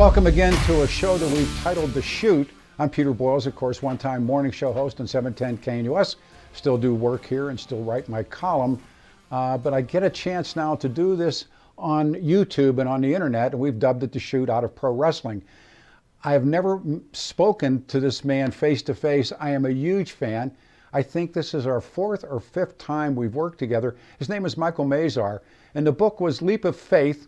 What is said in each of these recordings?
Welcome again to a show that we've titled The Shoot. I'm Peter Boyles, of course, one-time morning show host on 710 KNUS. Still do work here and still write my column. But I get a chance now to do this on YouTube and on the internet, and we've dubbed it The Shoot out of pro wrestling. I have never spoken to this man face to face. I am a huge fan. I think this is our fourth or fifth time we've worked together. His name is Michael Mazarr, and the book was Leap of Faith,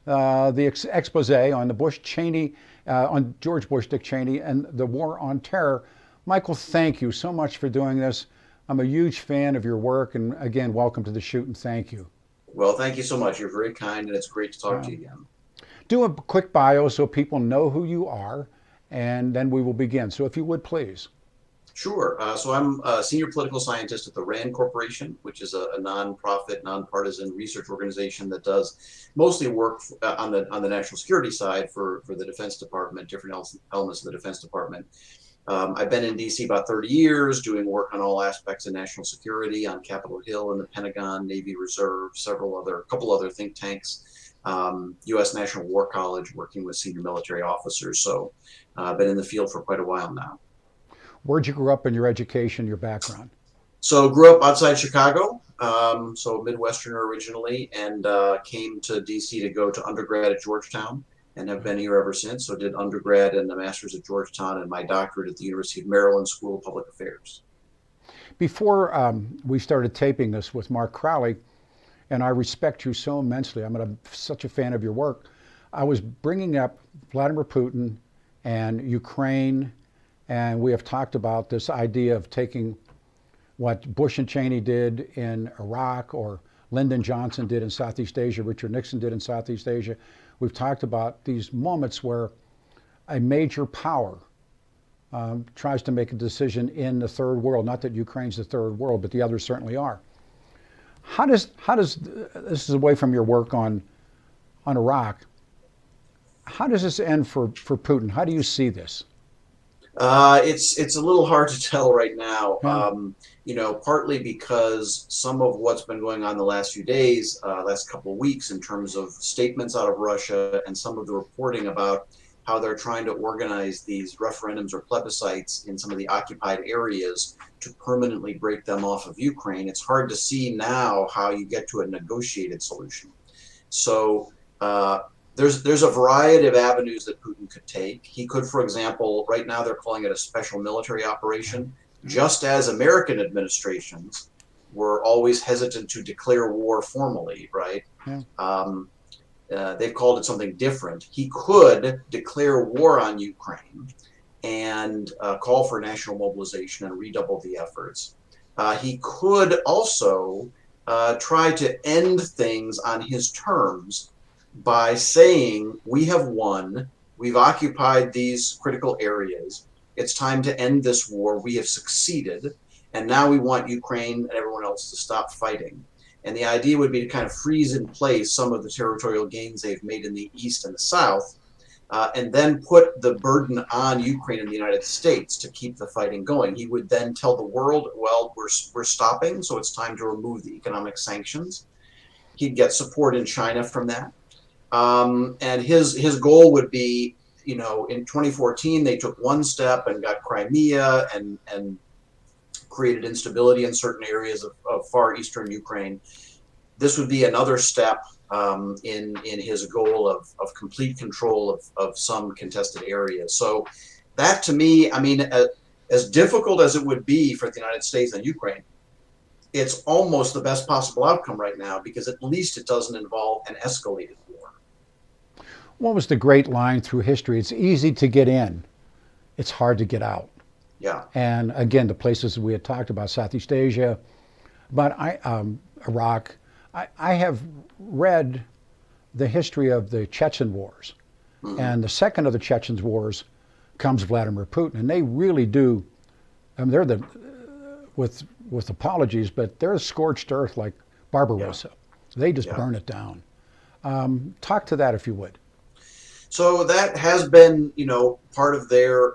the expose on the Bush-Cheney, on George Bush, Dick Cheney, and the War on Terror. Michael, thank you so much for doing this. I'm a huge fan of your work, and again, welcome to The Shoot, and thank you. Well, thank you so much. You're very kind, and it's great to talk to you again. Do a quick bio so people know who you are, and then we will begin. So if you would, please. Sure. So I'm a senior political scientist at the RAND Corporation, which is a nonprofit, nonpartisan research organization that does mostly work on the national security side for the Defense Department, different elements of the Defense Department. I've been in D.C. about 30 years, doing work on all aspects of national security on Capitol Hill and the Pentagon, Navy Reserve, a couple other think tanks, U.S. National War College, working with senior military officers. So I've been in the field for quite a while now. Where'd you grow up in your education, your background? So grew up outside Chicago, so Midwesterner originally, and came to D.C. to go to undergrad at Georgetown and have been here ever since. So did undergrad and a master's at Georgetown and my doctorate at the University of Maryland School of Public Affairs. Before we started taping this with Mark Crowley, and I respect you so immensely, such a fan of your work, I was bringing up Vladimir Putin and Ukraine. And we have talked about this idea of taking what Bush and Cheney did in Iraq, or Lyndon Johnson did in Southeast Asia, Richard Nixon did in Southeast Asia. We've talked about these moments where a major power tries to make a decision in the third world. Not that Ukraine's the third world, but the others certainly are. How does this is away from your work on Iraq? How does this end for Putin? How do you see this? It's a little hard to tell right now, partly because some of what's been going on the last few days, last couple of weeks, in terms of statements out of Russia and some of the reporting about how they're trying to organize these referendums or plebiscites in some of the occupied areas to permanently break them off of Ukraine. It's hard to see now how you get to a negotiated solution. So, There's a variety of avenues that Putin could take. He could, for example, right now they're calling it a special military operation, just as American administrations were always hesitant to declare war formally, right? Yeah. They've called it something different. He could declare war on Ukraine and call for national mobilization and redouble the efforts. He could also try to end things on his terms by saying, we have won, we've occupied these critical areas, it's time to end this war, we have succeeded, and now we want Ukraine and everyone else to stop fighting. And the idea would be to kind of freeze in place some of the territorial gains they've made in the east and the south, and then put the burden on Ukraine and the United States to keep the fighting going. He would then tell the world, well, we're stopping, so it's time to remove the economic sanctions. He'd get support in China from that. And his goal would be, in 2014, they took one step and got Crimea and created instability in certain areas of far eastern Ukraine. This would be another step in his goal of complete control of some contested areas. So that, to me, as difficult as it would be for the United States and Ukraine, it's almost the best possible outcome right now, because at least it doesn't involve an escalated war. What was the great line through history? It's easy to get in, it's hard to get out. Yeah. And again, the places we had talked about, Southeast Asia, but Iraq. I have read the history of the Chechen Wars, and the second of the Chechen Wars comes Vladimir Putin, and they really do. They're with apologies, but they're scorched earth like Barbarossa. Yeah. They just burn it down. Talk to that if you would. So that has been, part of their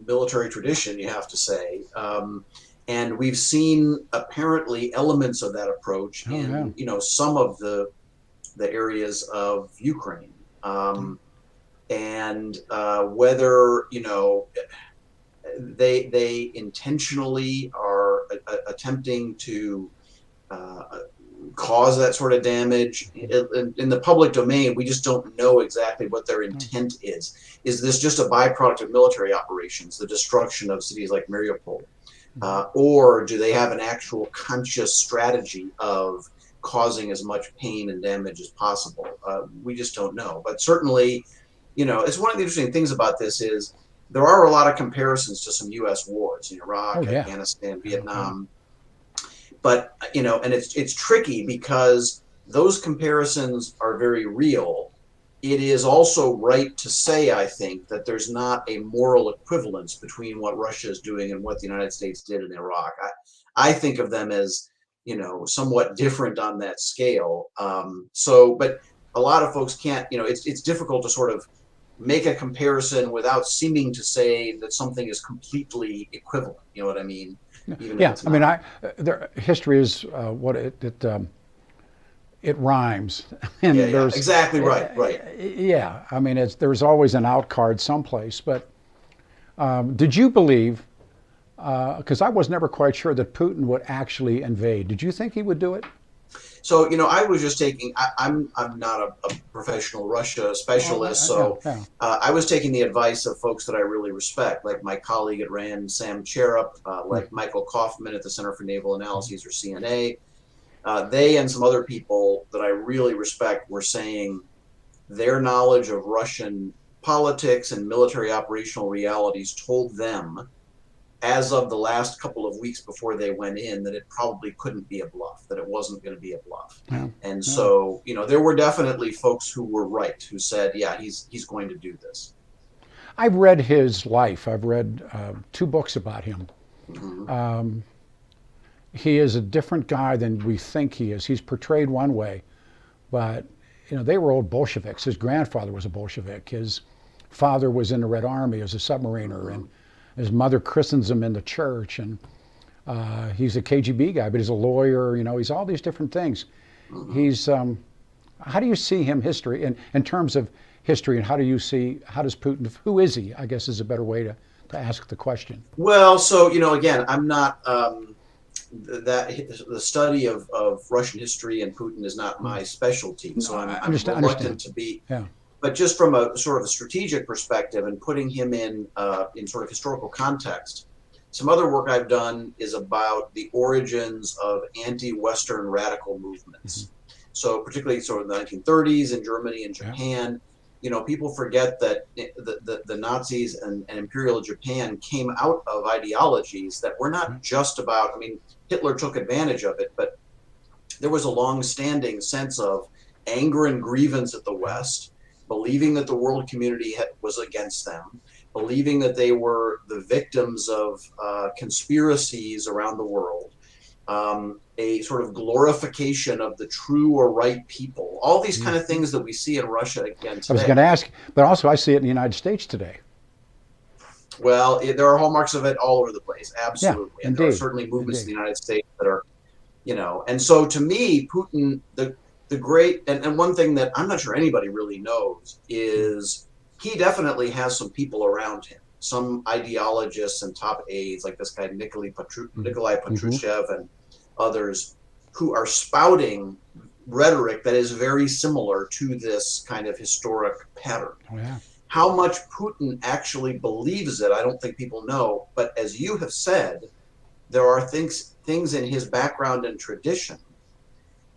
military tradition, you have to say. And we've seen apparently elements of that approach in, some of the areas of Ukraine. and whether they intentionally are attempting to cause that sort of damage in the public domain. We just don't know exactly what their intent is. Is this just a byproduct of military operations, the destruction of cities like Mariupol, or do they have an actual conscious strategy of causing as much pain and damage as possible? We just don't know. But certainly, it's one of the interesting things about this is there are a lot of comparisons to some U.S. wars in Iraq, Afghanistan, Vietnam. But, and it's tricky because those comparisons are very real. It is also right to say, I think, that there's not a moral equivalence between what Russia is doing and what the United States did in Iraq. I think of them as, somewhat different on that scale. But a lot of folks can't, it's difficult to sort of make a comparison without seeming to say that something is completely equivalent. You know what I mean? I mean, history is what it rhymes, and there's exactly right. Yeah, I mean, there's always an out card someplace. But did you believe? Because I was never quite sure that Putin would actually invade. Did you think he would do it? So, I was just taking, I'm not a professional Russia specialist, I was taking the advice of folks that I really respect, like my colleague at RAND, Sam Cherup, like Michael Kaufman at the Center for Naval Analyses, or CNA. They and some other people that I really respect were saying their knowledge of Russian politics and military operational realities told them, as of the last couple of weeks before they went in, that it probably couldn't be a bluff, that it wasn't going to be a bluff. So, there were definitely folks who were right, who said, yeah, he's going to do this. I've read his life. I've read 2 books about him. He is a different guy than we think he is. He's portrayed one way, but, they were old Bolsheviks. His grandfather was a Bolshevik. His father was in the Red Army as a submariner, and his mother christens him in the church, and he's a KGB guy, but he's a lawyer. He's all these different things. He's how do you see him in terms of history, and how does Putin? Who is he? I guess is a better way to ask the question. Well, so again, I'm not the study of Russian history and Putin is not my specialty, so I'm reluctant to be. Yeah. But just from a sort of a strategic perspective and putting him in sort of historical context, some other work I've done is about the origins of anti-Western radical movements. So particularly sort of the 1930s in Germany and Japan, people forget that the Nazis and Imperial Japan came out of ideologies that were not just about, Hitler took advantage of it, but there was a long-standing sense of anger and grievance at the West, believing that the world community was against them, believing that they were the victims of conspiracies around the world, a sort of glorification of the true or right people, all these kind of things that we see in Russia again today. I was going to ask, but also I see it in the United States today. Well, there are hallmarks of it all over the place, absolutely. Yeah, and there are certainly movements in the United States that are, and so to me, Putin, the great, and one thing that I'm not sure anybody really knows is he definitely has some people around him, some ideologists and top aides like this guy Nikolai Patrushev and others who are spouting rhetoric that is very similar to this kind of historic pattern. How much Putin actually believes it, I don't think people know, but as you have said, there are things in his background and tradition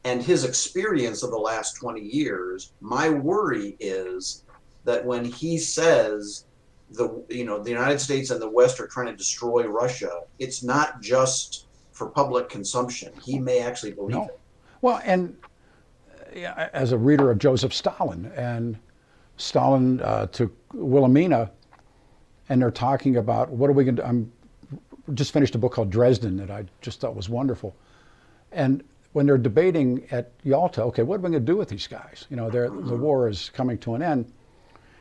and his experience of the last 20 years, my worry is that when he says the United States and the West are trying to destroy Russia, it's not just for public consumption. He may actually believe it. Well, and as a reader of Joseph Stalin, and Stalin to Wilhelmina, and they're talking about what are we going to do? Just finished a book called Dresden that I just thought was wonderful. And when they're debating at Yalta, okay, what are we going to do with these guys? The war is coming to an end.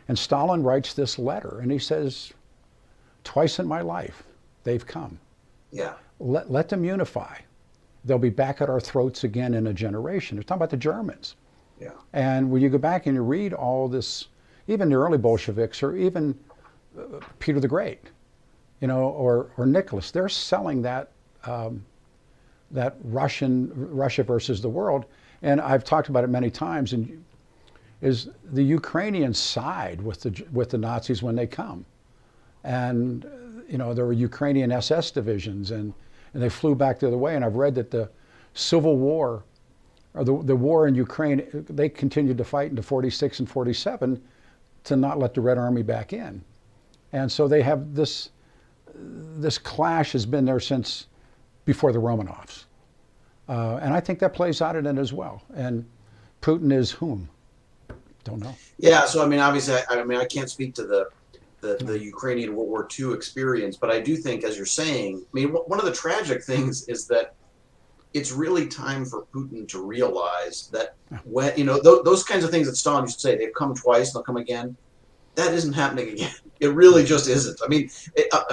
And Stalin writes this letter, and he says, twice in my life, they've come. Yeah. Let them unify. They'll be back at our throats again in a generation. They're talking about the Germans. Yeah. And when you go back and you read all this, even the early Bolsheviks, or even Peter the Great, or Nicholas. They're selling that Russia versus the world, and I've talked about it many times. And is the Ukrainians side with the Nazis when they come, and there were Ukrainian SS divisions, and they flew back the other way. And I've read that the Civil War, or the war in Ukraine, they continued to fight into 46 and 47 to not let the Red Army back in. And so they have this clash has been there since before the Romanovs. And I think that plays out in it as well. And Putin is whom? Don't know. Yeah, so I mean, obviously, I can't speak to the Ukrainian World War II experience, but I do think, as you're saying, I mean, one of the tragic things is that it's really time for Putin to realize that when, those kinds of things that Stalin used to say, they've come twice, they'll come again. That isn't happening again. It really just isn't. I mean,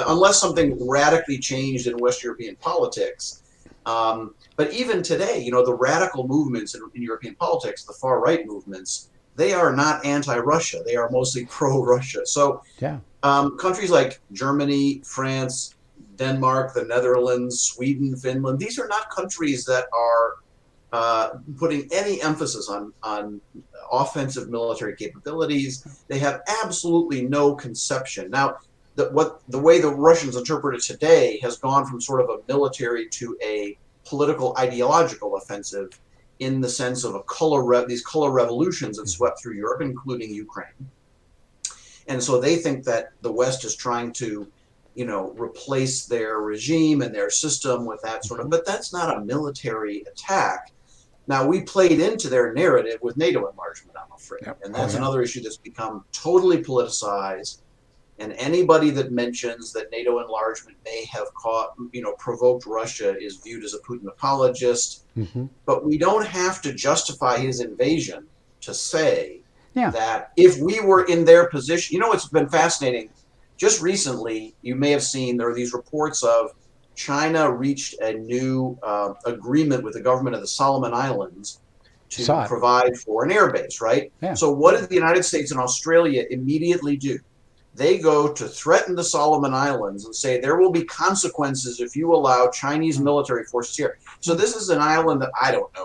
unless something radically changed in West European politics. But even today, the radical movements in European politics, the far right movements, they are not anti-Russia. They are mostly pro-Russia. So countries like Germany, France, Denmark, the Netherlands, Sweden, Finland, these are not countries that are putting any emphasis on offensive military capabilities. They have absolutely no conception. Now, the way the Russians interpret it today has gone from sort of a military to a political ideological offensive, in the sense of these color revolutions that swept through Europe, including Ukraine. And so they think that the West is trying to, replace their regime and their system with that sort of, but that's not a military attack. Now, we played into their narrative with NATO enlargement, I'm afraid. Yep. And that's another issue that's become totally politicized. And anybody that mentions that NATO enlargement may have provoked Russia is viewed as a Putin apologist. Mm-hmm. But we don't have to justify his invasion to say that if we were in their position, it's been fascinating. Just recently, you may have seen there are these reports of China reached a new agreement with the government of the Solomon Islands to provide for an airbase, right? Yeah. So what did the United States and Australia immediately do? They go to threaten the Solomon Islands and say there will be consequences if you allow Chinese military forces here. So this is an island that,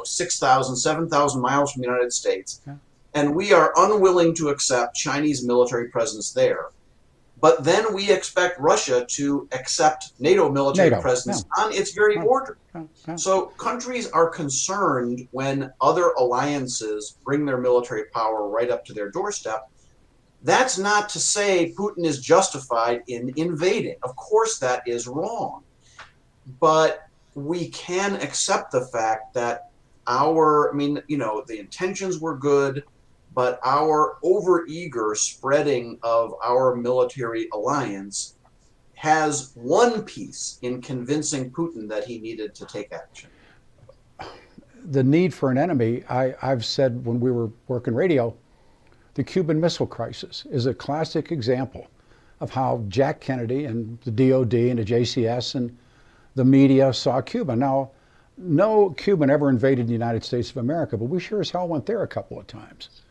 6,000, 7,000 miles from the United States. Yeah. And we are unwilling to accept Chinese military presence there. But then we expect Russia to accept NATO military presence on its very border. So countries are concerned when other alliances bring their military power right up to their doorstep. That's not to say Putin is justified in invading. Of course, that is wrong. But we can accept the fact that the intentions were good, but our overeager spreading of our military alliance has one piece in convincing Putin that he needed to take action. The need for an enemy, I've said when we were working radio, the Cuban Missile Crisis is a classic example of how Jack Kennedy and the DOD and the JCS and the media saw Cuba. Now, no Cuban ever invaded the United States of America, but we sure as hell went there a couple of times.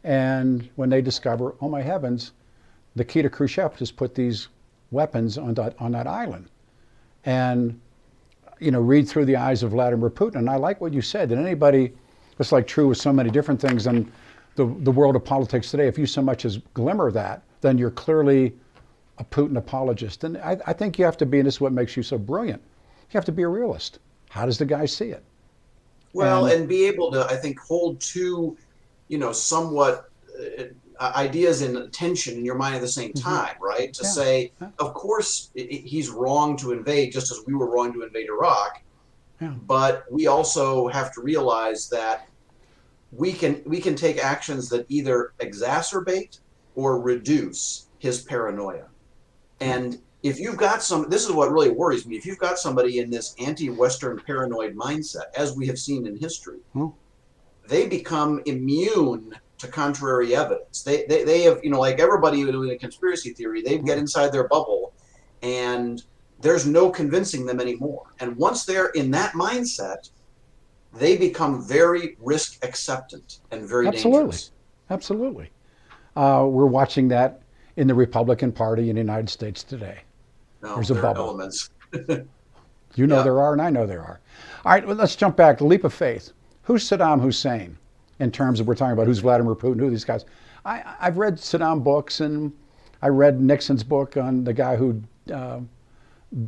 And when they discover, oh my heavens, Nikita Khrushchev has put these weapons on that island. And, read through the eyes of Vladimir Putin. And I like what you said, that anybody, it's like true with so many different things in the world of politics today, if you so much as glimmer that, then you're clearly a Putin apologist. And I think you have to be, and this is what makes you so brilliant, you have to be a realist. How does the guy see it? Well, and be able to, I think, hold two, somewhat ideas in tension in your mind at the same time, right? To say, of course, he's wrong to invade, just as we were wrong to invade Iraq. Yeah. But we also have to realize that we can take actions that either exacerbate or reduce his paranoia. And if you've got this is what really worries me, if you've got somebody in this anti-Western paranoid mindset, as we have seen in history, they become immune to contrary evidence. They have, like everybody in a conspiracy theory, they get inside their bubble and there's no convincing them anymore. And once they're in that mindset, they become very risk acceptant and very dangerous. Absolutely. We're watching that in the Republican Party in the United States today. No, There's a there are bubble. elements. You know Yeah. there are, and I know there are. All right, well, let's jump back. The leap of faith. Who's Saddam Hussein in terms of we're talking about who's Vladimir Putin, who are these guys? I've read Saddam books, and I read Nixon's book on the guy who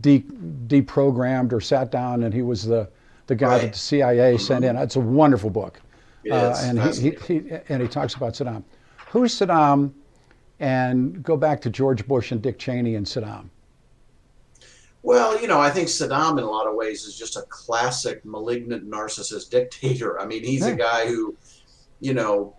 deprogrammed or sat down, and he was the guy Right. that the CIA sent in. It's a wonderful book. It is And he talks about Saddam. Who's Saddam? And go back to George Bush and Dick Cheney and Saddam. Well, I think Saddam in a lot of ways is just a classic malignant narcissist dictator. I mean, he's a guy who,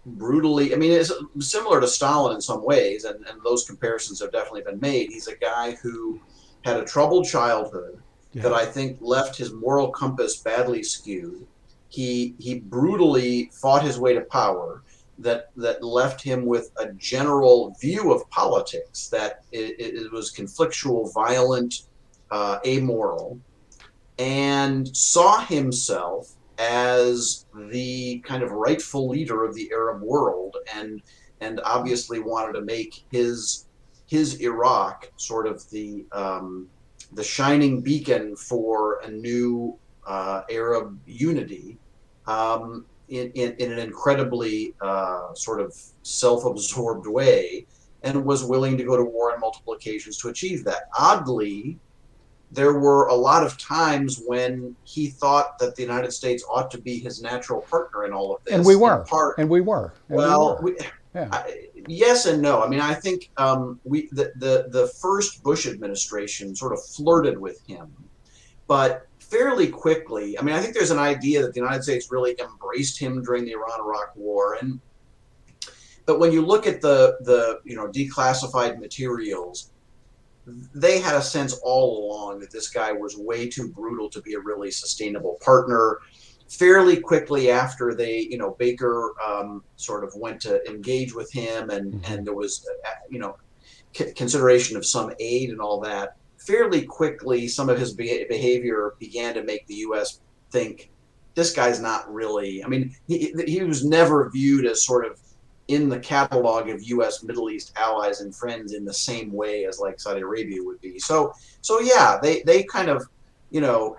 brutally, I mean, it's similar to Stalin in some ways, and those comparisons have definitely been made. He's a guy who had a troubled childhood that I think left his moral compass badly skewed. He brutally fought his way to power that left him with a general view of politics that it was conflictual, violent, amoral, and saw himself as the kind of rightful leader of the Arab world, and obviously wanted to make his Iraq sort of the shining beacon for a new Arab unity, in an incredibly sort of self-absorbed way, and was willing to go to war on multiple occasions to achieve that. Oddly, there were a lot of times when he thought that the United States ought to be his natural partner in all of this. And we were. Yes and no. I mean, I think the first Bush administration sort of flirted with him, but fairly quickly. I mean, I think there's an idea that the United States really embraced him during the Iran-Iraq War, but when you look at the declassified materials, they had a sense all along that this guy was way too brutal to be a really sustainable partner. Fairly quickly after Baker sort of went to engage with him, and there was consideration of some aid and all that. Fairly quickly, some of his behavior began to make the U.S. think this guy's not really. I mean, he was never viewed as sort of in the catalog of U.S. Middle East allies and friends in the same way as like Saudi Arabia would be. So yeah, they kind of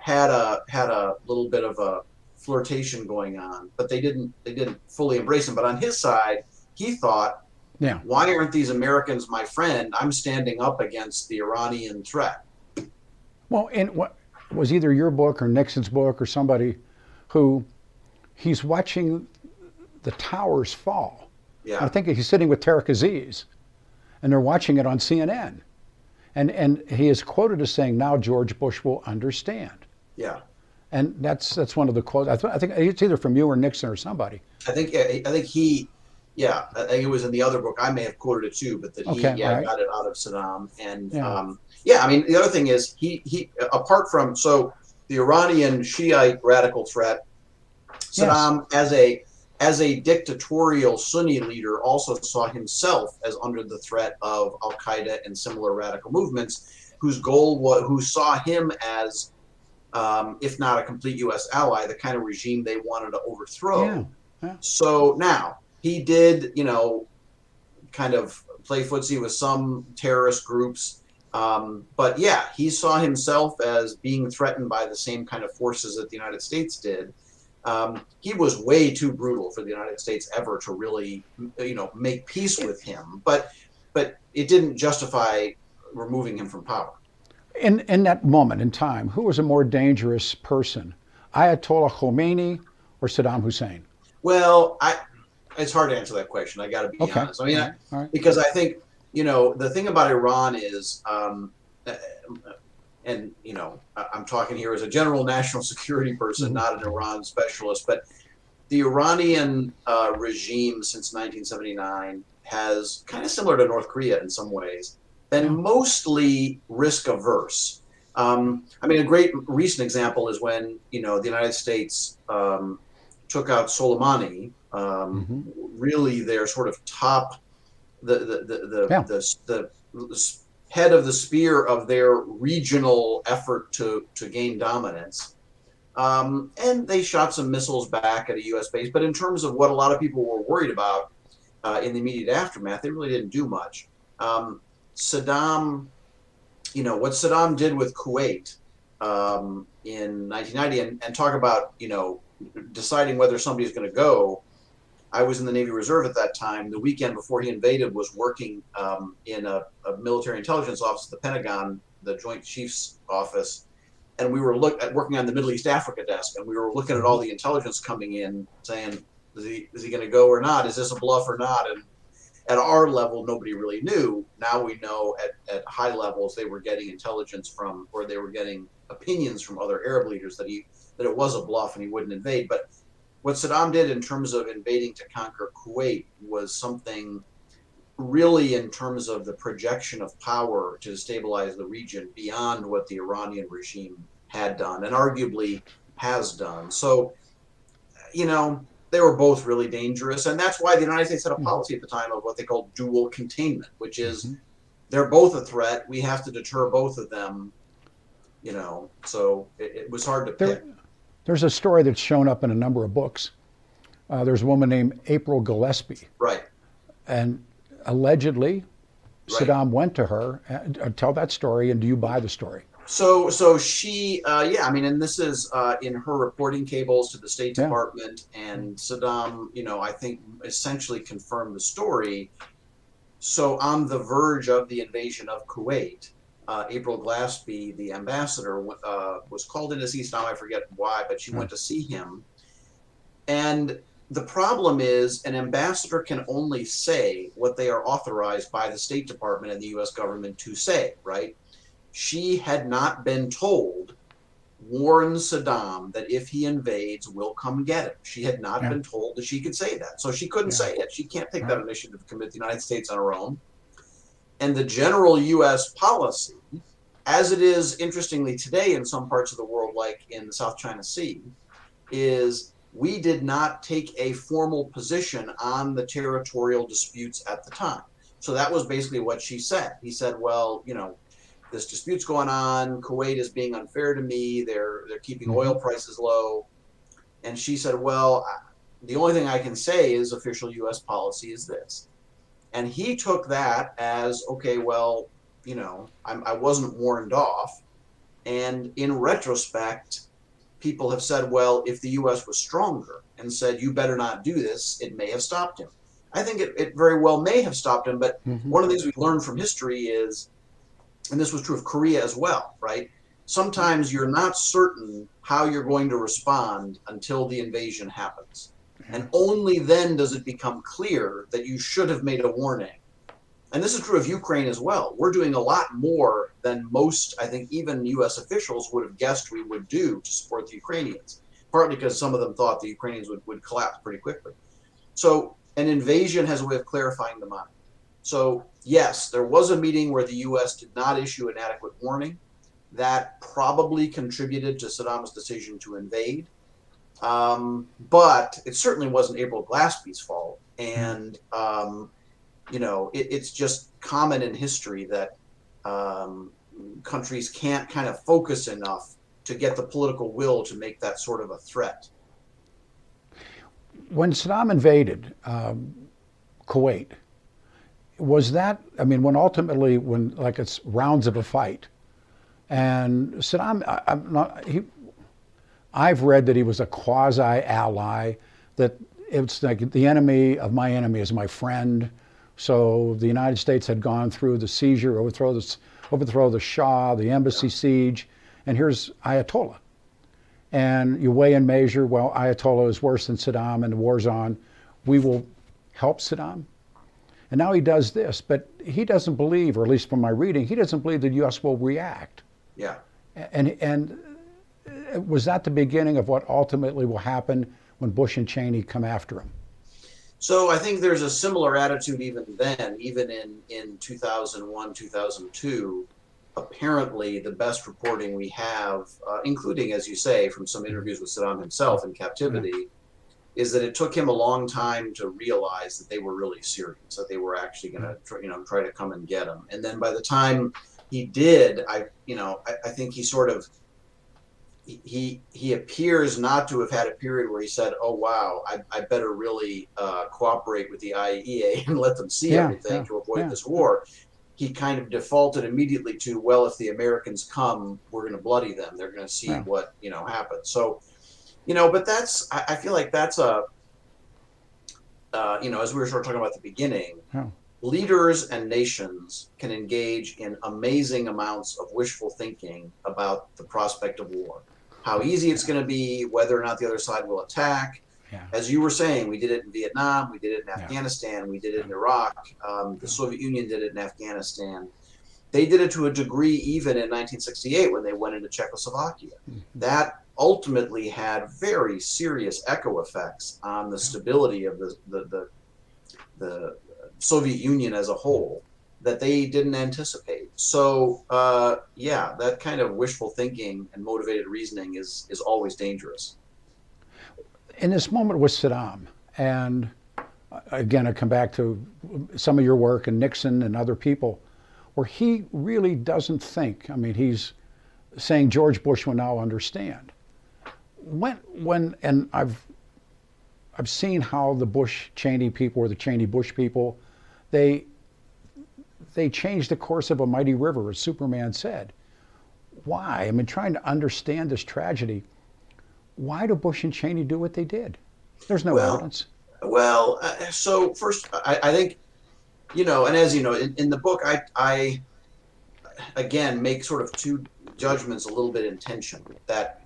had a little bit of a flirtation going on, but they didn't fully embrace him. But on his side, he thought, why aren't these Americans my friend? I'm standing up against the Iranian threat. Well, and what was either your book or Nixon's book or somebody who he's watching the towers fall. Yeah. I think he's sitting with Tariq Aziz, and they're watching it on CNN, and he is quoted as saying, "Now George Bush will understand." Yeah. And that's one of the quotes. I think it's either from you or Nixon or somebody. I think he, I think it was in the other book. I may have quoted it too, but that he got it out of Saddam. And I mean, the other thing is he apart from the Iranian Shiite radical threat, Saddam as a dictatorial Sunni leader also saw himself as under the threat of Al Qaeda and similar radical movements, who saw him as, if not a complete U.S. ally, the kind of regime they wanted to overthrow. Yeah. So now he did, kind of play footsie with some terrorist groups. But yeah, he saw himself as being threatened by the same kind of forces that the United States did. He was way too brutal for the United States ever to really, make peace with him. But it didn't justify removing him from power. In that moment in time, who was a more dangerous person, Ayatollah Khomeini or Saddam Hussein? Well, it's hard to answer that question. I got to be honest. I mean, because I think the thing about Iran is, and I'm talking here as a general national security person, not an Iran specialist, but the Iranian regime since 1979 has, kind of similar to North Korea in some ways, been mostly risk averse. I mean, a great recent example is when the United States took out Soleimani, really their sort of top, the head of the spear of their regional effort to gain dominance. And they shot some missiles back at a U.S. base. But in terms of what a lot of people were worried about, in the immediate aftermath, they really didn't do much. Saddam, what Saddam did with Kuwait in 1990, and talk about, deciding whether somebody's going to go. I was in the Navy Reserve at that time. The weekend before he invaded, was working in a military intelligence office at the Pentagon, the Joint Chiefs Office, and we were working on the Middle East Africa desk, and we were looking at all the intelligence coming in, saying, is he going to go or not? Is this a bluff or not? And at our level, nobody really knew. Now we know at high levels they were getting intelligence from, or they were getting opinions from other Arab leaders that it was a bluff and he wouldn't invade. But what Saddam did in terms of invading to conquer Kuwait was something really in terms of the projection of power to destabilize the region beyond what the Iranian regime had done and arguably has done. So, they were both really dangerous. And that's why the United States had a policy at the time of what they called dual containment, which is they're both a threat. We have to deter both of them, so it was hard to pick. There's a story that's shown up in a number of books. There's a woman named April Gillespie. Right. And allegedly, Saddam went to her. Tell that story, and do you buy the story? So she, and this is in her reporting cables to the State Department, and Saddam, I think essentially confirmed the story. So on the verge of the invasion of Kuwait, April Gillespie, the ambassador, was called in to see Saddam. I forget why, but she went to see him. And the problem is an ambassador can only say what they are authorized by the State Department and the U.S. government to say, right? She had not been told, warn Saddam that if he invades, we'll come get him. She had not been told that she could say that. So she couldn't say it. She can't take that initiative to commit the United States on her own. And the general U.S. policy, as it is, interestingly, today in some parts of the world, like in the South China Sea, is we did not take a formal position on the territorial disputes at the time. So that was basically what she said. He said, well, this dispute's going on. Kuwait is being unfair to me. They're keeping oil prices low. And she said, well, the only thing I can say is official U.S. policy is this. And he took that as, okay, well, I wasn't warned off. And in retrospect, people have said, well, if the U.S. was stronger and said, you better not do this, it may have stopped him. I think it very well may have stopped him. But one of the things we've learned from history is, and this was true of Korea as well, right? Sometimes you're not certain how you're going to respond until the invasion happens. And only then does it become clear that you should have made a warning. And this is true of Ukraine as well. We're doing a lot more than most, I think, even U.S. officials would have guessed we would do to support the Ukrainians, partly because some of them thought the Ukrainians would collapse pretty quickly. So an invasion has a way of clarifying the mind. So yes, there was a meeting where the U.S. did not issue an adequate warning. That probably contributed to Saddam's decision to invade. But it certainly wasn't April Gillespie's fault. And, it's just common in history that countries can't kind of focus enough to get the political will to make that sort of a threat. When Saddam invaded Kuwait, was that, when ultimately, it's rounds of a fight, and Saddam, I've read that he was a quasi-ally, that it's like the enemy of my enemy is my friend. So the United States had gone through the seizure, overthrow the Shah, the embassy siege, and here's Ayatollah. And you weigh and measure, well, Ayatollah is worse than Saddam and the war's on. We will help Saddam. And now he does this, but he doesn't believe, or at least from my reading, he doesn't believe the U.S. will react. Yeah. And was that the beginning of what ultimately will happen when Bush and Cheney come after him? So I think there's a similar attitude even then, even in 2001, 2002. Apparently, the best reporting we have, including, as you say, from some interviews with Saddam himself in captivity, is that it took him a long time to realize that they were really serious, that they were actually going to try to come and get him. And then by the time he did, I think he sort of he appears not to have had a period where he said, "Oh wow, I better really cooperate with the IEA and let them see Yeah, everything yeah, to avoid yeah. this war." He kind of defaulted immediately to, "Well, if the Americans come, we're going to bloody them. They're going to see Yeah. what happens." So, but that's I feel like that's a as we were sort of talking about at the beginning, Yeah. leaders and nations can engage in amazing amounts of wishful thinking about the prospect of war, how easy it's going to be, whether or not the other side will attack. Yeah. As you were saying, we did it in Vietnam, we did it in Yeah. Afghanistan, we did it Yeah. in Iraq, the Soviet Union did it in Afghanistan. They did it to a degree even in 1968 when they went into Czechoslovakia. That ultimately had very serious echo effects on the stability of the Soviet Union as a whole that they didn't anticipate. So that kind of wishful thinking and motivated reasoning is always dangerous. In this moment with Saddam, and again, I come back to some of your work and Nixon and other people, where he really doesn't think. I mean, he's saying George Bush will now understand. And I've seen how the Bush Cheney people or the Cheney Bush people, they changed the course of a mighty river, as Superman said. Why? I mean, trying to understand this tragedy. Why do Bush and Cheney do what they did? There's no evidence. Well, so first, I think, and as you know, in the book, I again make sort of two judgments a little bit in tension. That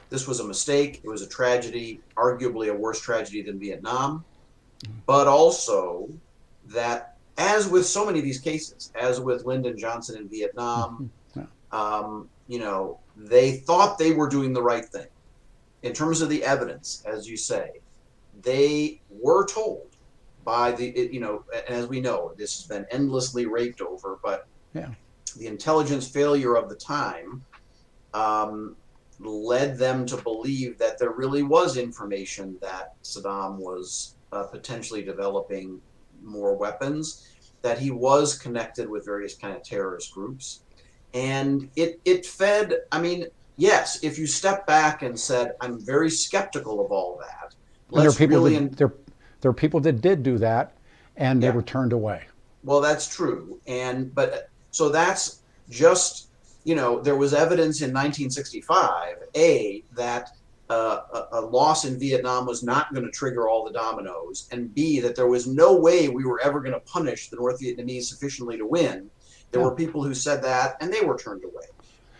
this was a mistake, it was a tragedy, arguably a worse tragedy than Vietnam, but also that, as with so many of these cases, as with Lyndon Johnson in Vietnam, they thought they were doing the right thing. In terms of the evidence, as you say, they were told by as we know, this has been endlessly raked over, but the intelligence failure of the time led them to believe that there really was information that Saddam was potentially developing more weapons, that he was connected with various kind of terrorist groups. And it fed, I mean, yes, if you step back and said, I'm very skeptical of all that. And there are people that did do that, and they were turned away. Well, that's true. So that's just, there was evidence in 1965, that a loss in Vietnam was not going to trigger all the dominoes, and B, that there was no way we were ever going to punish the North Vietnamese sufficiently to win. There were people who said that, and they were turned away.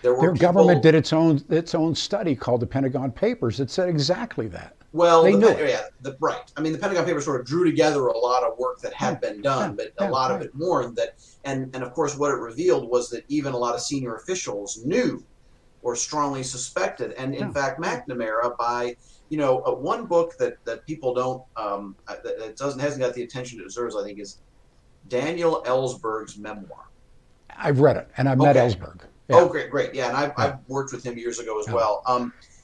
Their government did its own study called the Pentagon Papers that said exactly that. Well, they knew it. Right. I mean, the Pentagon Papers sort of drew together a lot of work that had been done, but a lot of it mourned that. And of course, what it revealed was that even a lot of senior officials knew or strongly suspected. And in fact, McNamara, by one book that people don't hasn't got the attention it deserves, I think, is Daniel Ellsberg's memoir. I've read it, and I've met Ellsberg. Yeah. Oh, great. Yeah, and I've worked with him years ago as well.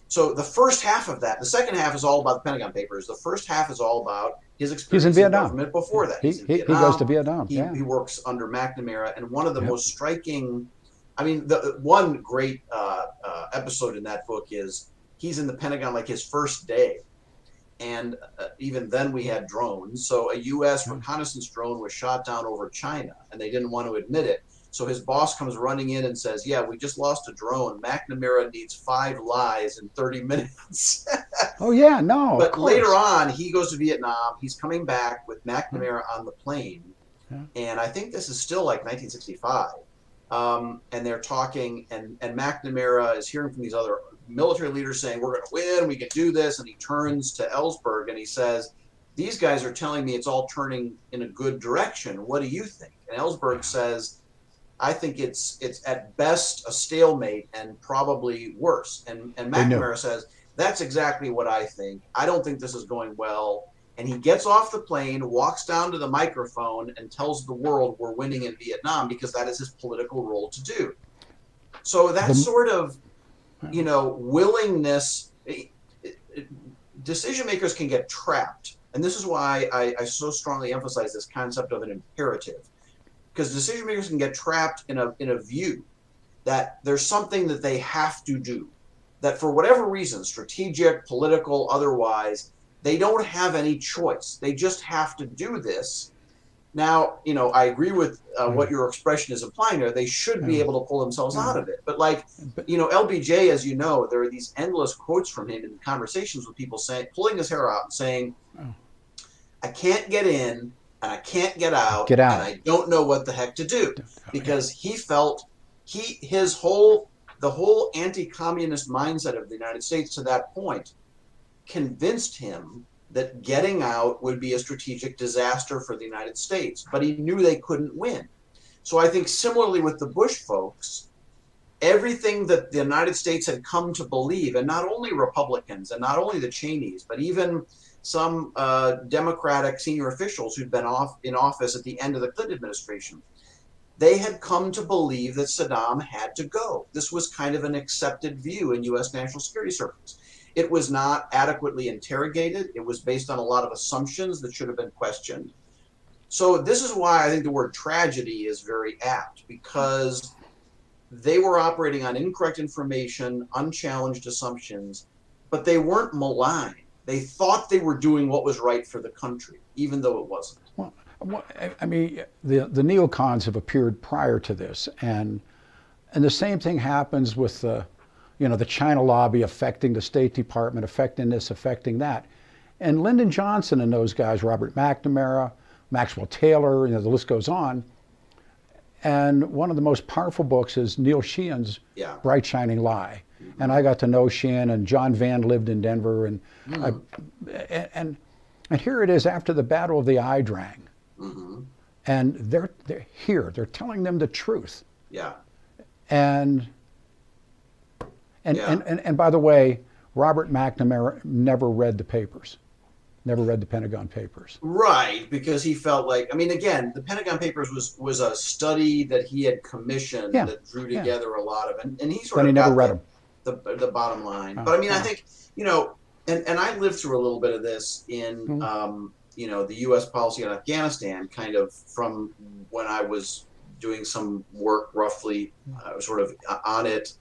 So the first half of that, the second half is all about the Pentagon Papers. The first half is all about his experience in Vietnam. Government before that. He goes to Vietnam. He works under McNamara, and one of the most striking, the one great episode in that book is he's in the Pentagon like his first day. And even then we had drones. So a U.S. reconnaissance drone was shot down over China, and they didn't want to admit it. So his boss comes running in and says, yeah, we just lost a drone. McNamara needs 5 lies in 30 minutes. But later on, he goes to Vietnam. He's coming back with McNamara on the plane. And I think this is still like 1965. And they're talking, and McNamara is hearing from these other military leaders saying, we're going to win, we can do this. And he turns to Ellsberg and he says, these guys are telling me it's all turning in a good direction. What do you think? And Ellsberg says, I think it's at best a stalemate and probably worse. And McNamara says, that's exactly what I think. I don't think this is going well. And he gets off the plane, walks down to the microphone, and tells the world we're winning in Vietnam because that is his political role to do. So that sort of, willingness, decision makers can get trapped. And this is why I so strongly emphasize this concept of an imperative. Because decision makers can get trapped in a view that there's something that they have to do. that for whatever reason, strategic, political, otherwise, they don't have any choice. They just have to do this. Now, I agree with what your expression is implying there. They should be able to pull themselves out of it. But LBJ, as you know, there are these endless quotes from him in conversations with people saying, pulling his hair out and saying, I can't get in and I can't get out. And I don't know what the heck to do. Because he felt the whole anti-communist mindset of the United States to that point convinced him that getting out would be a strategic disaster for the United States, but he knew they couldn't win. So I think similarly with the Bush folks, everything that the United States had come to believe, and not only Republicans and not only the Cheneys, but even some Democratic senior officials who'd been in office at the end of the Clinton administration, they had come to believe that Saddam had to go. This was kind of an accepted view in U.S. national security circles. It was not adequately interrogated. It was based on a lot of assumptions that should have been questioned. So this is why I think the word tragedy is very apt, because they were operating on incorrect information, unchallenged assumptions, but they weren't malign. They thought they were doing what was right for the country, even though it wasn't. Well, I mean, the neocons have appeared prior to this, and the same thing happens with the China lobby affecting the State Department, affecting this, affecting that. And Lyndon Johnson and those guys, Robert McNamara, Maxwell Taylor, the list goes on. And one of the most powerful books is Neil Sheehan's Bright Shining Lie. Mm-hmm. And I got to know Sheehan, and John Vann lived in Denver. And and here it is after the Battle of the Ai Drang. Mm-hmm. And they're here. They're telling them the truth. Yeah. And by the way, Robert McNamara never read the papers, never read the Pentagon Papers. Right, because he felt like, I mean, again, the Pentagon Papers was a study that he had commissioned that drew together a lot of, and he sort of he never read them. The bottom line. But I mean, I think, and I lived through a little bit of this in, the U.S. policy on Afghanistan, kind of from when I was doing some work roughly sort of on it.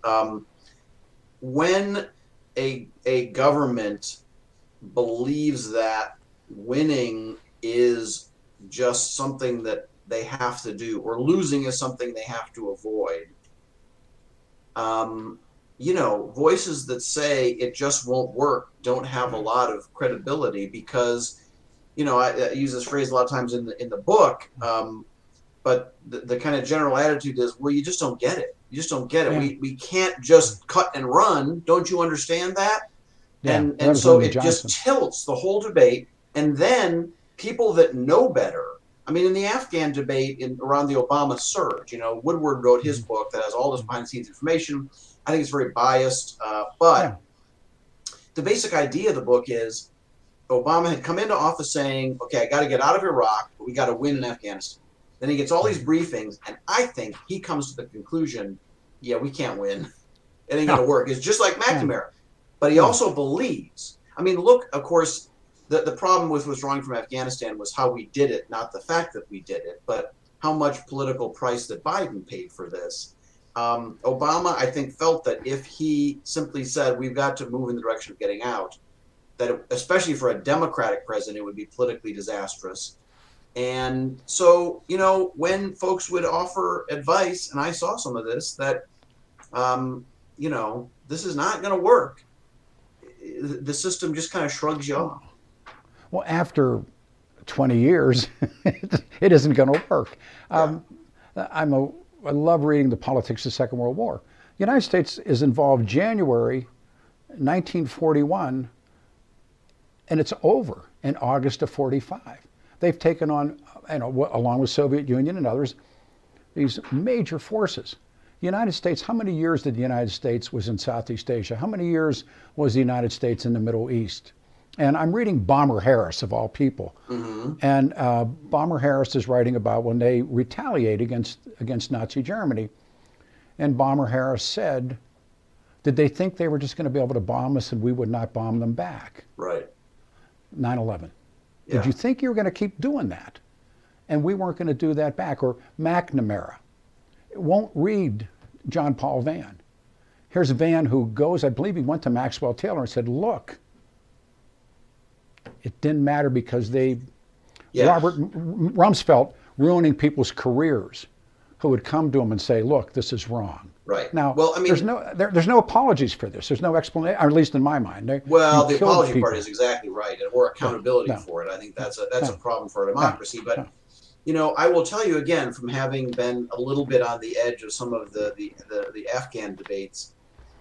When a government believes that winning is just something that they have to do, or losing is something they have to avoid, voices that say it just won't work don't have a lot of credibility, because, I use this phrase a lot of times in the book, but the kind of general attitude is, well, you just don't get it. You just don't get it. Yeah. We can't just cut and run. Don't you understand that? Yeah, and so it just tilts the whole debate. And then people that know better, I mean, in the Afghan debate around the Obama surge, Woodward wrote his book that has all this behind-the-scenes information. I think it's very biased. But the basic idea of the book is Obama had come into office saying, okay, I got to get out of Iraq, but we got to win in Afghanistan. Then he gets all these briefings, and I think he comes to the conclusion, yeah, we can't win. It ain't going to work. It's just like McNamara. But he also believes. I mean, look, of course, the problem with withdrawing from Afghanistan was how we did it, not the fact that we did it, but how much political price that Biden paid for this. Obama, I think, felt that if he simply said, we've got to move in the direction of getting out, that especially for a Democratic president, it would be politically disastrous. And so, when folks would offer advice, and I saw some of this, that, this is not going to work, the system just kind of shrugs you off. Well, after 20 years, it isn't going to work. I love reading the politics of the Second World War. The United States is involved January 1941, and it's over in August of 45. They've taken on, along with Soviet Union and others, these major forces. The United States, how many years did the United States was in Southeast Asia? How many years was the United States in the Middle East? And I'm reading Bomber Harris, of all people. Mm-hmm. And Bomber Harris is writing about when they retaliate against Nazi Germany. And Bomber Harris said, did they think they were just going to be able to bomb us and we would not bomb them back? Right. 9/11. Yeah. Did you think you were going to keep doing that? And we weren't going to do that back. Or McNamara won't read John Paul Vann. here's Van, who goes, I believe he went to Maxwell Taylor and said, look, it didn't matter because Robert Rumsfeld ruining people's careers, who would come to him and say, look, this is wrong. Right. Now, well, I mean, there's no apologies for this. There's no explanation, or at least in my mind. The apology part is exactly right, or accountability for it. I think that's a problem for a democracy. But I will tell you again, from having been a little bit on the edge of some of the Afghan debates,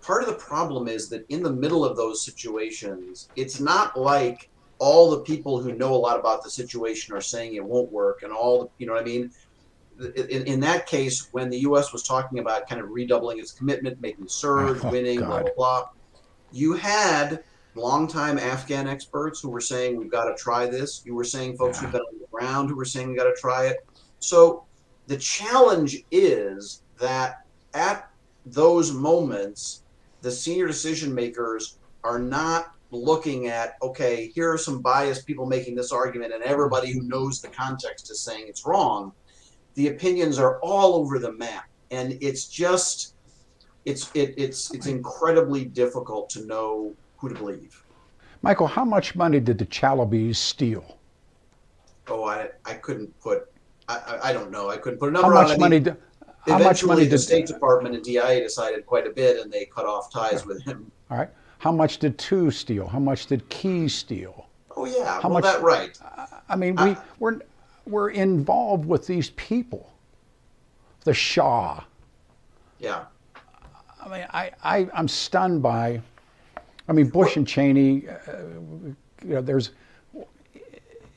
part of the problem is that in the middle of those situations, it's not like all the people who know a lot about the situation are saying it won't work, and you know what I mean? In that case, when the U.S. was talking about kind of redoubling its commitment, making surge, winning, blah, blah, blah, you had longtime Afghan experts who were saying, we've got to try this. You were saying folks who've been on the ground who were saying, we've got to try it. So the challenge is that at those moments, the senior decision makers are not looking at, okay, here are some biased people making this argument, and everybody who knows the context is saying it's wrong. The opinions are all over the map, and it's just it's incredibly difficult to know who to believe. Michael, how much money did the Chalabis steal? Oh, I couldn't put I don't know. I couldn't put a number on it. How much money did the State Department and DIA decided quite a bit, and they cut off ties with him. All right. How much did Tu steal? How much did Key steal? Oh yeah, that right. I mean, we're involved with these people. The Shah. Yeah. I mean, I'm stunned by. I mean, Bush and Cheney.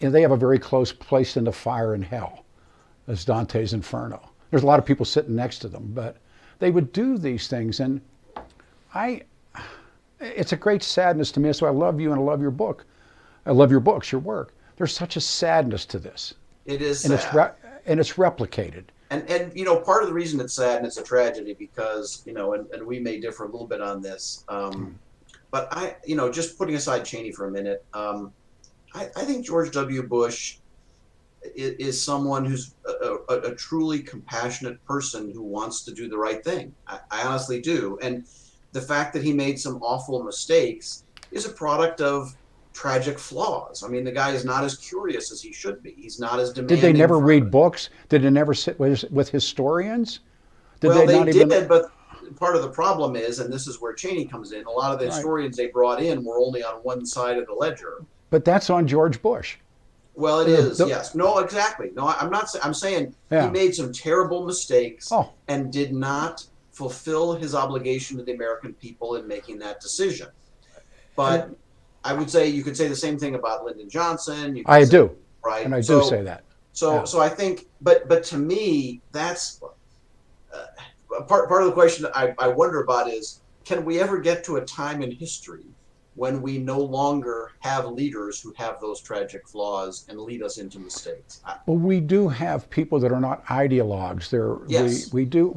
They have a very close place in the fire in hell, as Dante's Inferno. There's a lot of people sitting next to them, but they would do these things, and it's a great sadness to me. That's why I love you and I love your book. I love your books, your work. There's such a sadness to this. It is and sad. It's replicated. And part of the reason it's sad and it's a tragedy because, and we may differ a little bit on this, but just putting aside Cheney for a minute, I think George W. Bush is someone who's a truly compassionate person who wants to do the right thing. I honestly do. And the fact that he made some awful mistakes is a product of tragic flaws. I mean, the guy is not as curious as he should be. He's not as demanding. Did they never read books? Did they never sit with historians? They did, but part of the problem is, and this is where Cheney comes in, a lot of the historians they brought in were only on one side of the ledger. But that's on George Bush. Well, it is, yes. No, exactly. No, I'm not. I'm saying he made some terrible mistakes and did not fulfill his obligation to the American people in making that decision. But I would say you could say the same thing about Lyndon Johnson. I do, right? And I do say that. So I think, but to me, that's part of the question I wonder about is, can we ever get to a time in history when we no longer have leaders who have those tragic flaws and lead us into mistakes? Well, we do have people that are not ideologues. We do.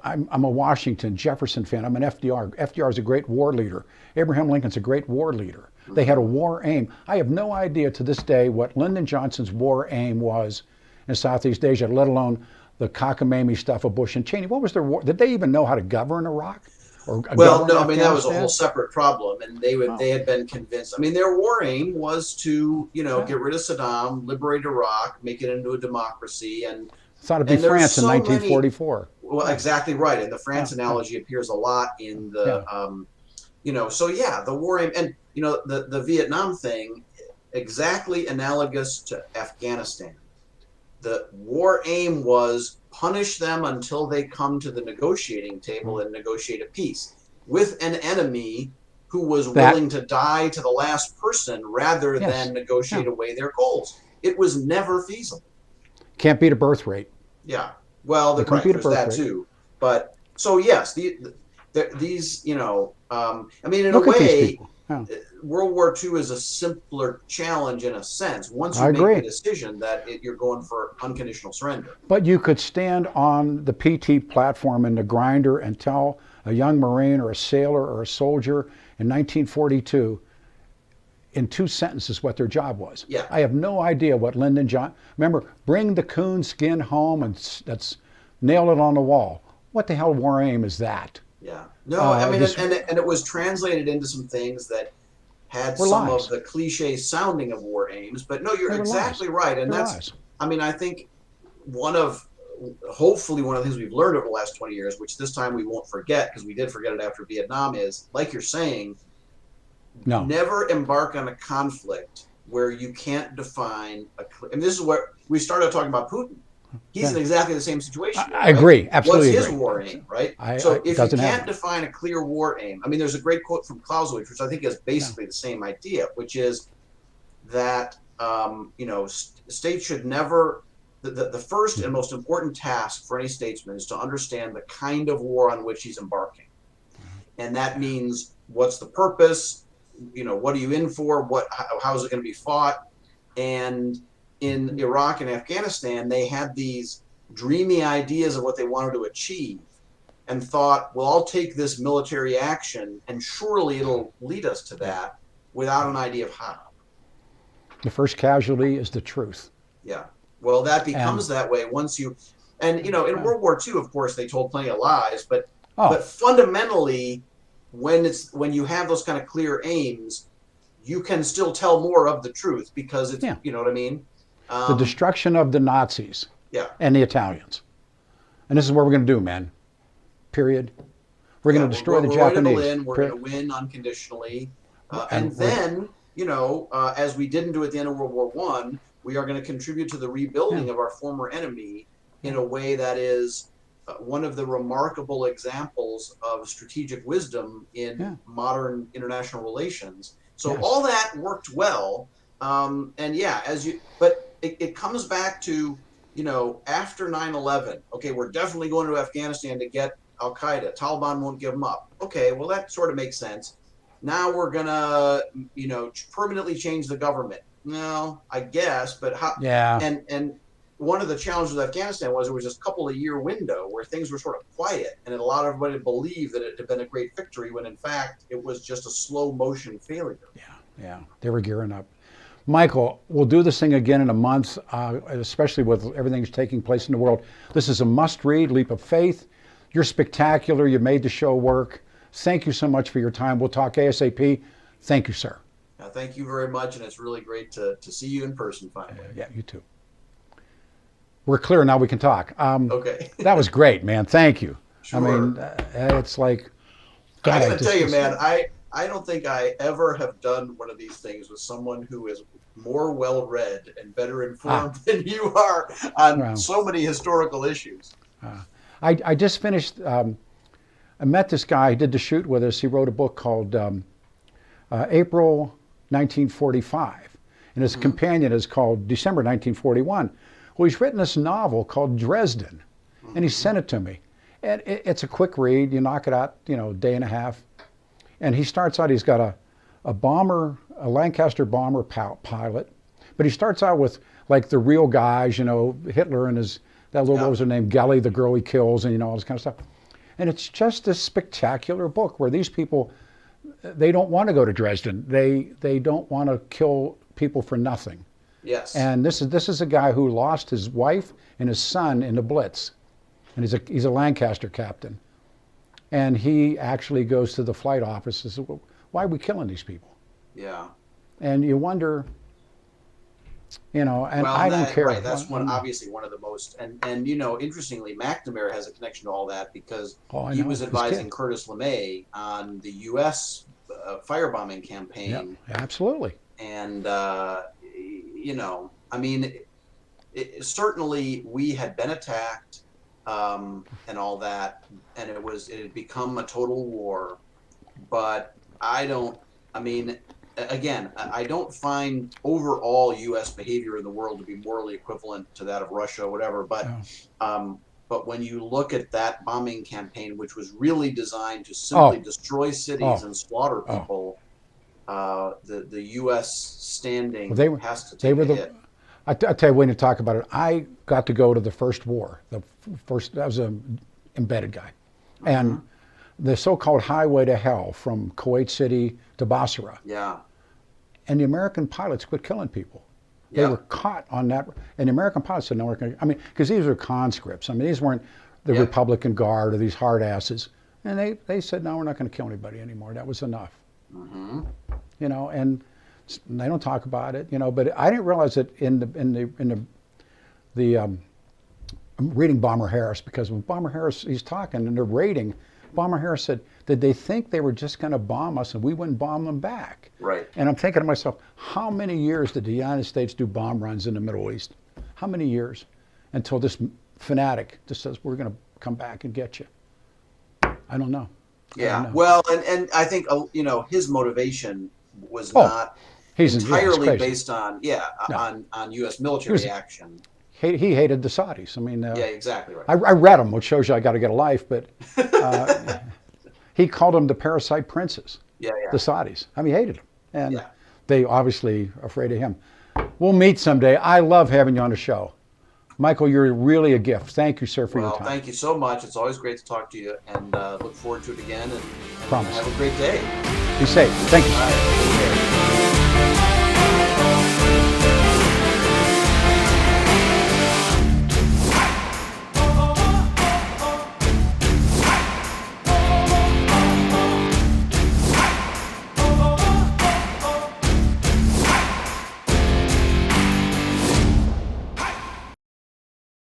I'm a Washington, Jefferson fan. I'm an FDR. FDR is a great war leader. Abraham Lincoln's a great war leader. They had a war aim. I have no idea to this day what Lyndon Johnson's war aim was in Southeast Asia, let alone the cockamamie stuff of Bush and Cheney. What was their war? Did they even know how to govern Iraq? Well, no, I mean, that was a whole separate problem, and they had been convinced. I mean, their war aim was to, get rid of Saddam, liberate Iraq, make it into a democracy, and thought it'd be France in 1944. Well, exactly right, and the France analogy appears a lot in the, the war aim, and the Vietnam thing, exactly analogous to Afghanistan. The war aim was punish them until they come to the negotiating table and negotiate a peace with an enemy who was willing to die to the last person rather than negotiate away their goals. It was never feasible. Can't beat a birth rate. Yeah. Well, there's that too. But so yes, these I mean, in a way, World War II is a simpler challenge in a sense. Once you make the decision that you're going for unconditional surrender. But you could stand on the PT platform in the grinder and tell a young Marine or a sailor or a soldier in 1942 in 2 sentences what their job was. Yeah. I have no idea what Lyndon Johnson. Remember, bring the coon skin home and that's nail it on the wall. what the hell war aim is that? Yeah. No, I mean, This, and it was translated into some things that had were some lies. of the cliche sounding of war aims, but no, you're They were lies. exactly right. And They're that's, lies. I mean, I think hopefully one of the things we've learned over the last 20 years, which this time we won't forget because we did forget it after Vietnam, is like you're saying, No. never embark on a conflict where you can't define and this is where we started talking about Putin. He's in exactly the same situation. I agree. Absolutely What's his agree. war aim, right? So if you doesn't can't have define a clear war aim, I mean, there's a great quote from Clausewitz, which I think is basically the same idea, which is that states should never. The first and most important task for any statesman is to understand the kind of war on which he's embarking, and that means what's the purpose. What are you in for? How is it going to be fought? And in Iraq and Afghanistan, they had these dreamy ideas of what they wanted to achieve and thought, well, I'll take this military action and surely it'll lead us to that without an idea of how. the first casualty is the truth. Yeah. Well, that becomes that way once you, in World War II, of course, they told plenty of lies, but fundamentally, when you have those kind of clear aims, you can still tell more of the truth because it's, you know what I mean? The destruction of the Nazis and the Italians. And this is what we're going to do, man. Period. We're going to destroy the Japanese. We're going to win unconditionally. And then, as we didn't do at the end of World War I, we are going to contribute to the rebuilding of our former enemy in a way that is one of the remarkable examples of strategic wisdom in modern international relations. So all that worked well. But it comes back to, after 9/11, okay, we're definitely going to Afghanistan to get Al Qaeda. Taliban won't give them up. Okay, well, that sort of makes sense. Now we're going to, permanently change the government. No, I guess, but how? Yeah. And one of the challenges with Afghanistan was there was this couple of year window where things were sort of quiet, and a lot of everybody believed that it had been a great victory when in fact it was just a slow motion failure. Yeah, they were gearing up. Michael, we'll do this thing again in a month, especially with everything that's taking place in the world. This is a must-read, Leap of Faith. You're spectacular. You made the show work. Thank you so much for your time. We'll talk ASAP. Thank you, sir. Thank you very much, and it's really great to see you in person finally. Yeah, you too. We're clear now. We can talk. Okay. That was great, man. Thank you. Sure. I mean, it's like, God, I gotta tell you, man, I don't think I ever have done one of these things with someone who is more well-read and better informed than you are on so many historical issues. I just finished, I met this guy, he did the shoot with us. He wrote a book called April 1945, and his companion is called December 1941. Well, he's written this novel called Dresden, and he sent it to me. And it's a quick read. You knock it out, day and a half. And he starts out, he's got a bomber, a Lancaster bomber pilot, but he starts out with like the real guys, Hitler and that little, what was her name, Gelly, the girl he kills, and all this kind of stuff. And it's just this spectacular book where these people, they don't want to go to Dresden. They don't want to kill people for nothing. Yes. And this is a guy who lost his wife and his son in the Blitz, and he's a Lancaster captain. And he actually goes to the flight office and says, well, why are we killing these people? Yeah. And you wonder, I don't care. Right, that's obviously one of the most, and interestingly, McNamara has a connection to all that because he was advising Curtis LeMay on the U.S. Firebombing campaign. Yeah, absolutely. And, certainly we had been attacked and all that, and it had become a total war. But I don't find overall U.S. behavior in the world to be morally equivalent to that of Russia or whatever. But when you look at that bombing campaign, which was really designed to simply destroy cities and slaughter people, the U.S. standing has to take a hit. I tell you, when you talk about it, I got to go to the first war. I was an embedded guy. And the so-called highway to hell from Kuwait City to Basra. Yeah. And the American pilots quit killing people. They were caught on that. And the American pilots said, no, because these were conscripts. These weren't the Republican Guard or these hard asses. And they said, no, we're not going to kill anybody anymore. That was enough. Mm-hmm. You know, and they don't talk about it, you know, but I didn't realize that I'm reading Bomber Harris, because when Bomber Harris, he's talking and they're rating, Bomber Harris said, did they think they were just going to bomb us and we wouldn't bomb them back? Right. And I'm thinking to myself, how many years did the United States do bomb runs in the Middle East? How many years? Until this fanatic just says, we're going to come back and get you. I don't know. Yeah. Well, and I think, you know, his motivation was not entirely based on, on U.S. military action. He hated the Saudis. I mean, yeah, exactly right. I read him, which shows you I got to get a life, but he called them the parasite princes, the Saudis. I mean, he hated them. And they obviously are afraid of him. We'll meet someday. I love having you on the show. Michael, you're really a gift. Thank you, sir, for your time. Thank you so much. It's always great to talk to you, and look forward to it again. And Promise. Have a great day. Be safe. Thank you. All right.